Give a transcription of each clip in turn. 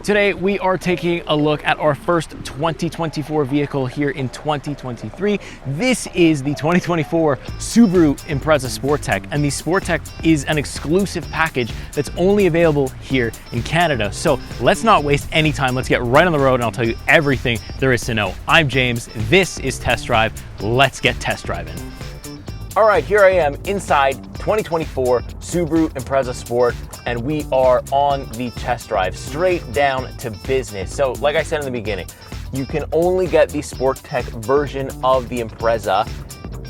Today we are taking a look at our first 2024 vehicle here in 2023. This is the 2024 Subaru Impreza Sporttech, and the Sporttech is an exclusive package that's only available here in Canada. So let's not waste any time. Let's get right on the road and I'll tell you everything there is to know. I'm James, this is Test Drive. Let's get test driving. All right, here I am inside 2024 Subaru Impreza Sport, and we are on the test drive, straight down to business. So like I said in the beginning, you can only get the Sporttech version of the Impreza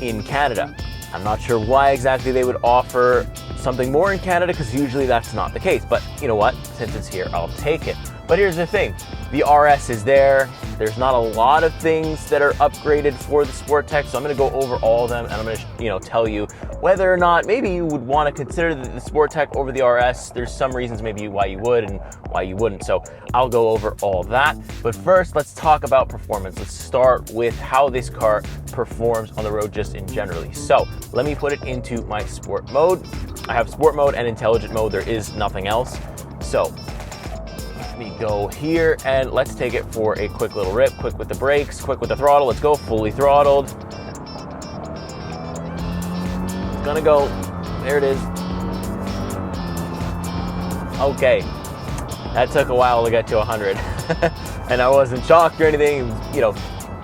in Canada. I'm not sure why exactly they would offer something more in Canada, because usually that's not the case. But you know what? Since it's here, I'll take it. But here's the thing, the RS is there. There's not a lot of things that are upgraded for the Sporttech, so I'm gonna go over all of them and I'm gonna tell you whether or not maybe you would wanna consider the Sporttech over the RS. There's some reasons maybe why you would and why you wouldn't, so I'll go over all that. But first, let's talk about performance. Let's start with how this car performs on the road just in generally. So let me put it into my sport mode. I have sport mode and intelligent mode. There is nothing else. So let me go here and let's take it for a quick little rip. Quick with the brakes, quick with the throttle. Let's go, fully throttled. It's gonna go. There it is. Okay, that took a while to get to 100. And I wasn't shocked or anything. You know,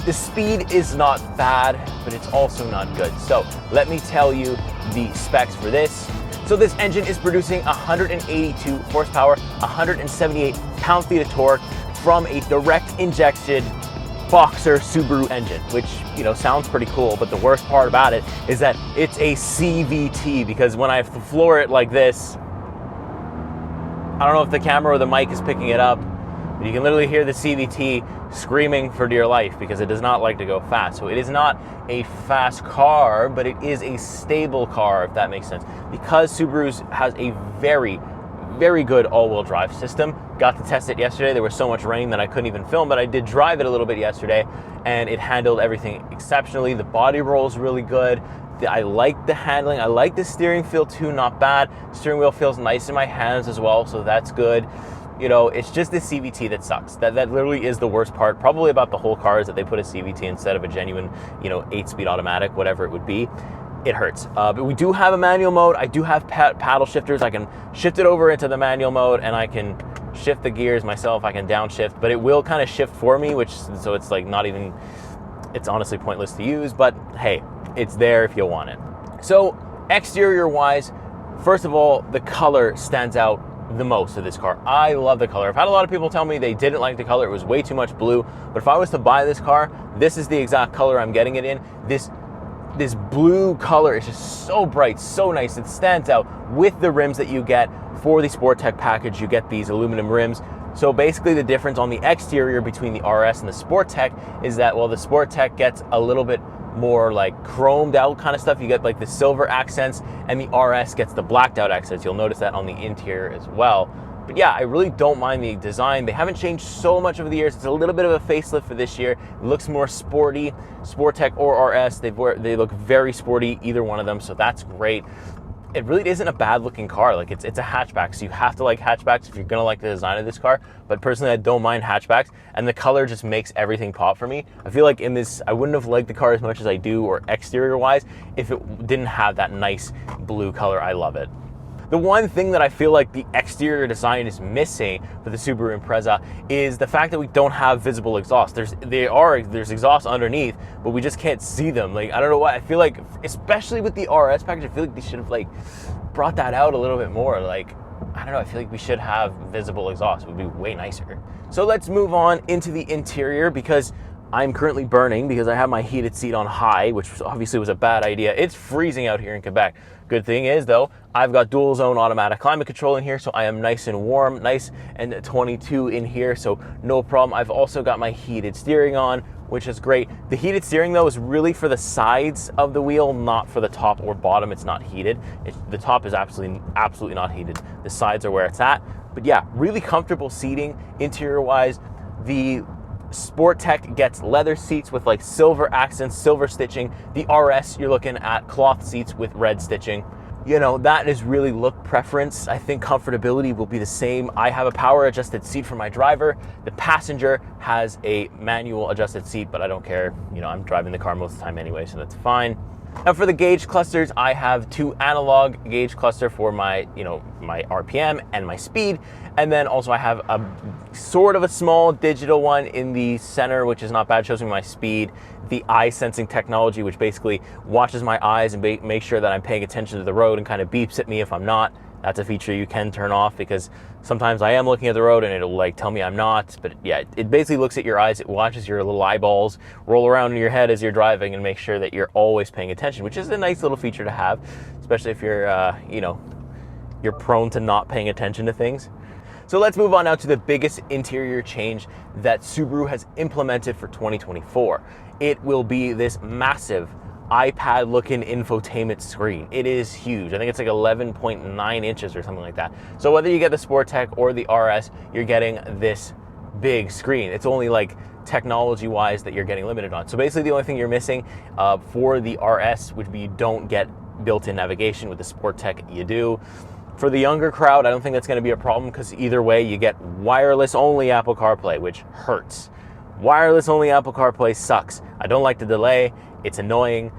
the speed is not bad, but it's also not good. So let me tell you the specs for this. So this engine is producing 182 horsepower, 178 pound-feet of torque from a direct injection boxer Subaru engine, which, you know, sounds pretty cool, but the worst part about it is that it's a CVT, because when I floor it like this, I don't know if the camera or the mic is picking it up, but you can literally hear the CVT screaming for dear life because it does not like to go fast. So it is not a fast car, but it is a stable car, if that makes sense. Because Subaru has a very, very good all-wheel drive system. Got to test it yesterday. There was so much rain that I couldn't even film, but I did drive it a little bit yesterday and it handled everything exceptionally. The body roll is really good. I like the handling. I like the steering feel too, not bad. Steering wheel feels nice in my hands as well, so that's good. You know, it's just the CVT that sucks. That literally is the worst part, probably about the whole car, is that they put a CVT instead of a genuine, you know, 8-speed automatic, whatever it would be. It hurts. But we do have a manual mode. I do have paddle shifters. I can shift it over into the manual mode and I can shift the gears myself. I can downshift, but it will kind of shift for me, so it's like not even, it's honestly pointless to use, but hey, it's there if you want it. So exterior wise, first of all, the color stands out the most of this car. I love the color. I've had a lot of people tell me they didn't like the color. It was way too much blue. But if I was to buy this car, this is the exact color I'm getting it in. This blue color is just so bright, so nice. It stands out with the rims that you get for the Sporttech package. You get these aluminum rims. So basically the difference on the exterior between the RS and the Sporttech is that, well, the Sporttech gets a little bit more like chromed out kind of stuff. You get like the silver accents, and the RS gets the blacked out accents. You'll notice that on the interior as well. But yeah, I really don't mind the design. They haven't changed so much over the years. It's a little bit of a facelift for this year. It looks more sporty. Sporttech or RS, they look very sporty, either one of them, so that's great. It really isn't a bad looking car. Like it's a hatchback, so you have to like hatchbacks if you're gonna like the design of this car. But personally, I don't mind hatchbacks, and the color just makes everything pop for me. I feel like in this, I wouldn't have liked the car as much as I do, or exterior wise, if it didn't have that nice blue color. I love it. The one thing that I feel like the exterior design is missing for the Subaru Impreza is the fact that we don't have visible exhaust. There's exhaust underneath, but we just can't see them. Like, I don't know why. I feel like, especially with the RS package, I feel like they should have like brought that out a little bit more. Like, I don't know, I feel like we should have visible exhaust. It would be way nicer. So let's move on into the interior, because I'm currently burning because I have my heated seat on high, which obviously was a bad idea. It's freezing out here in Quebec. Good thing is though, I've got dual zone automatic climate control in here, so I am nice and warm, nice and 22 in here, so no problem. I've also got my heated steering on, which is great. The heated steering though is really for the sides of the wheel, not for the top or bottom. It's not heated. The top is absolutely not heated. The sides are where it's at. But yeah, really comfortable seating interior wise. The Sporttech gets leather seats with like silver accents, silver stitching. The RS, you're looking at cloth seats with red stitching. you know, that is really look preference. I think comfortability will be the same. I have a power adjusted seat for my driver. The passenger has a manual adjusted seat, but I don't care. You know, I'm driving the car most of the time anyway, so that's fine. Now for the gauge clusters, I have 2 analog gauge cluster for my, you know, my RPM and my speed. And then also I have a sort of a small digital one in the center, which is not bad, shows me my speed. The eye sensing technology, which basically watches my eyes and makes sure that I'm paying attention to the road and kind of beeps at me if I'm not. That's a feature you can turn off because sometimes I am looking at the road and it'll like tell me I'm not. But yeah, it basically looks at your eyes. It watches your little eyeballs roll around in your head as you're driving and make sure that you're always paying attention, which is a nice little feature to have, especially if you're, you know, you're prone to not paying attention to things. So let's move on now to the biggest interior change that Subaru has implemented for 2024. It will be this massive iPad looking infotainment screen. It is huge. I think it's like 11.9 inches or something like that. So whether you get the Sporttech or the RS, you're getting this big screen. It's only like technology wise that you're getting limited on. So basically the only thing you're missing for the RS would be you don't get built-in navigation. With the Sporttech you do. For the younger crowd, I don't think that's going to be a problem because either way you get wireless only Apple CarPlay, which hurts. Wireless only Apple CarPlay sucks. I don't like the delay. It's annoying.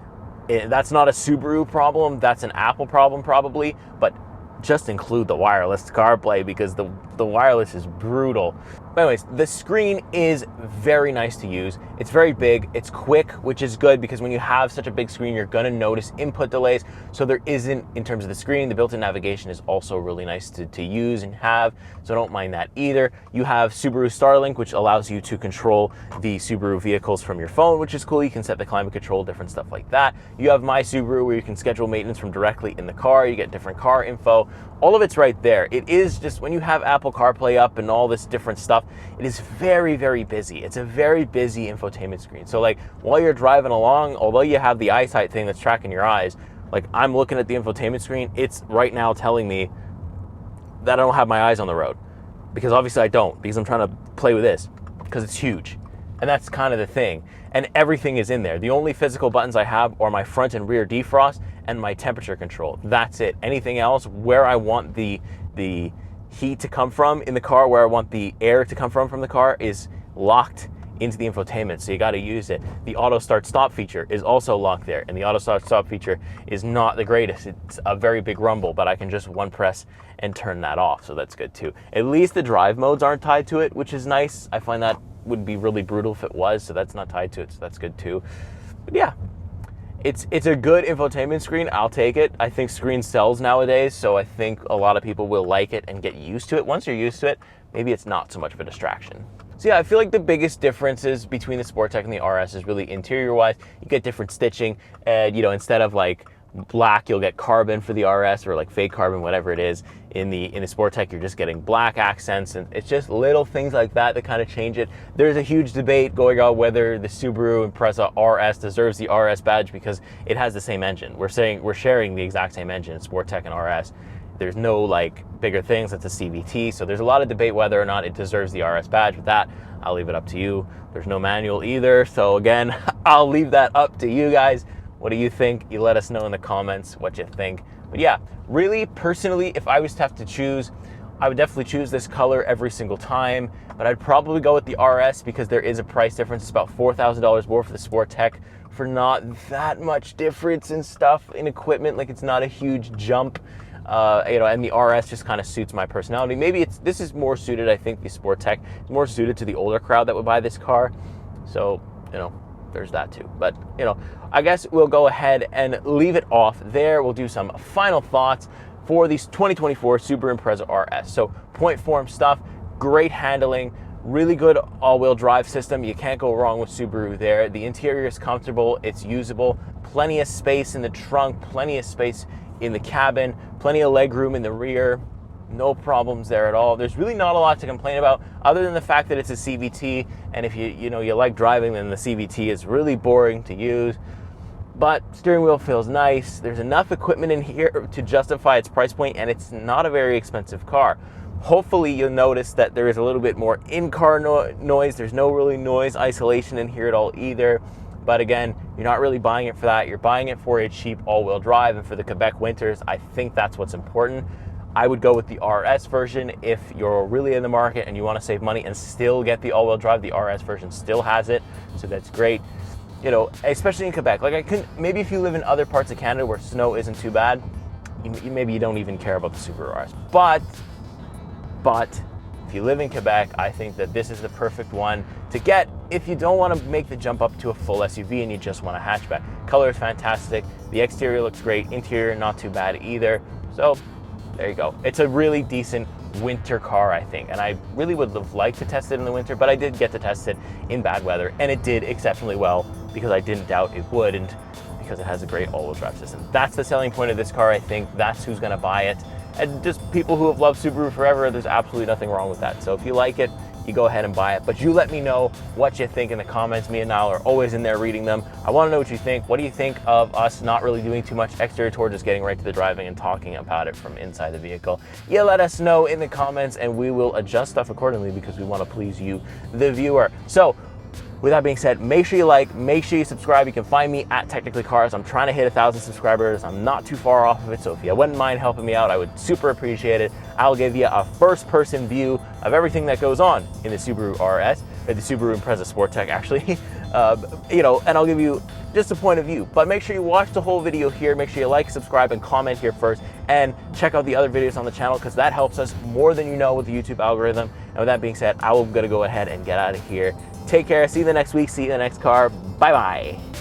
That's not a Subaru problem. That's an Apple problem probably, but just include the wireless CarPlay because the wireless is brutal. But anyways, the screen is very nice to use. It's very big, it's quick, which is good because when you have such a big screen, you're gonna notice input delays. So there isn't, in terms of the screen, the built-in navigation is also really nice to use and have, so don't mind that either. You have Subaru Starlink, which allows you to control the Subaru vehicles from your phone, which is cool. You can set the climate control, different stuff like that. You have My Subaru, where you can schedule maintenance from directly in the car. You get different car info. All of it's right there. It is just, when you have Apple CarPlay up and all this different stuff, it is very, very busy. It's a very busy infotainment screen. So like while you're driving along, although you have the eyesight thing that's tracking your eyes, like I'm looking at the infotainment screen, it's right now telling me that I don't have my eyes on the road. Because obviously I don't, because I'm trying to play with this, because it's huge. And that's kind of the thing. And everything is in there. The only physical buttons I have are my front and rear defrost and my temperature control. That's it. Anything else, where I want the heat to come from in the car, where I want the air to come from the car, is locked into the infotainment, so you got to use it. The auto start stop feature is also locked there, and the auto start stop feature is not the greatest. It's a very big rumble, but I can just one press and turn that off, so that's good too. At least the drive modes aren't tied to it, which is nice. I find that would be really brutal if it was, so that's not tied to it, so that's good too. But yeah, it's a good infotainment screen. I'll take it. I think screen sells nowadays, so I think a lot of people will like it and get used to it. Once you're used to it, maybe it's not so much of a distraction. So yeah, I feel like the biggest differences between the Sporttech and the RS is really interior-wise. You get different stitching, and you know, instead of like black, you'll get carbon for the RS, or like fake carbon, whatever it is. In the Sporttech, you're just getting black accents, and it's just little things like that that kind of change it. There's a huge debate going on whether the Subaru Impreza RS deserves the RS badge because it has the same engine. We're sharing the exact same engine, Sporttech and RS. There's no like bigger things. It's a CVT, so there's a lot of debate whether or not it deserves the RS badge. With that, I'll leave it up to you. There's no manual either, so again, I'll leave that up to you guys. What do you think? You let us know in the comments what you think. But yeah, really, personally, if I was to have to choose, I would definitely choose this color every single time, but I'd probably go with the RS because there is a price difference. It's about $4,000 more for the Sporttech for not that much difference in stuff, in equipment. Like, it's not a huge jump. You know, and the RS just kind of suits my personality. Maybe this is more suited, I think the Sporttech is more suited to the older crowd that would buy this car. So, you know, there's that too. But, you know, I guess we'll go ahead and leave it off there. We'll do some final thoughts for these 2024 Subaru Impreza RS. So point form stuff, great handling, really good all-wheel drive system. You can't go wrong with Subaru there. The interior is comfortable, it's usable, plenty of space in the trunk, plenty of space in the cabin, plenty of leg room in the rear. No problems there at all. There's really not a lot to complain about other than the fact that it's a CVT, and if you like driving, then the CVT is really boring to use. But steering wheel feels nice. There's enough equipment in here to justify its price point, and it's not a very expensive car. Hopefully you'll notice that there is a little bit more in-car noise. There's no really noise isolation in here at all either. But again, you're not really buying it for that. You're buying it for a cheap all-wheel drive, and for the Quebec winters, I think that's what's important. I would go with the RS version if you're really in the market and you want to save money and still get the all-wheel drive. The RS version still has it, so that's great. You know, especially in Quebec. Like maybe if you live in other parts of Canada where snow isn't too bad, maybe you don't even care about the Subaru RS. But if you live in Quebec, I think that this is the perfect one to get if you don't want to make the jump up to a full SUV and you just want a hatchback. Color is fantastic. The exterior looks great. Interior, not too bad either. So there you go. It's a really decent winter car, I think. And I really would have liked to test it in the winter, but I did get to test it in bad weather, and it did exceptionally well because I didn't doubt it would, and because it has a great all-wheel drive system. That's the selling point of this car, I think. That's who's gonna buy it. And just people who have loved Subaru forever, there's absolutely nothing wrong with that. So if you like it, you go ahead and buy it. But you let me know what you think in the comments. Me and Niall are always in there reading them. I wanna know what you think. What do you think of us not really doing too much exterior tour, just getting right to the driving and talking about it from inside the vehicle? You let us know in the comments and we will adjust stuff accordingly because we wanna please you, the viewer. So, with that being said, make sure you like, make sure you subscribe. You can find me at Technically Cars. I'm trying to hit 1,000 subscribers. I'm not too far off of it, so if you wouldn't mind helping me out, I would super appreciate it. I'll give you a first-person view of everything that goes on in the Subaru RS, or the Subaru Impreza Sporttech, actually. You know, and I'll give you just a point of view. But make sure you watch the whole video here. Make sure you like, subscribe, and comment here first, and check out the other videos on the channel because that helps us more than you know with the YouTube algorithm. And with that being said, I'm gonna go ahead and get out of here. Take care, see you the next week, see you in the next car. Bye-bye.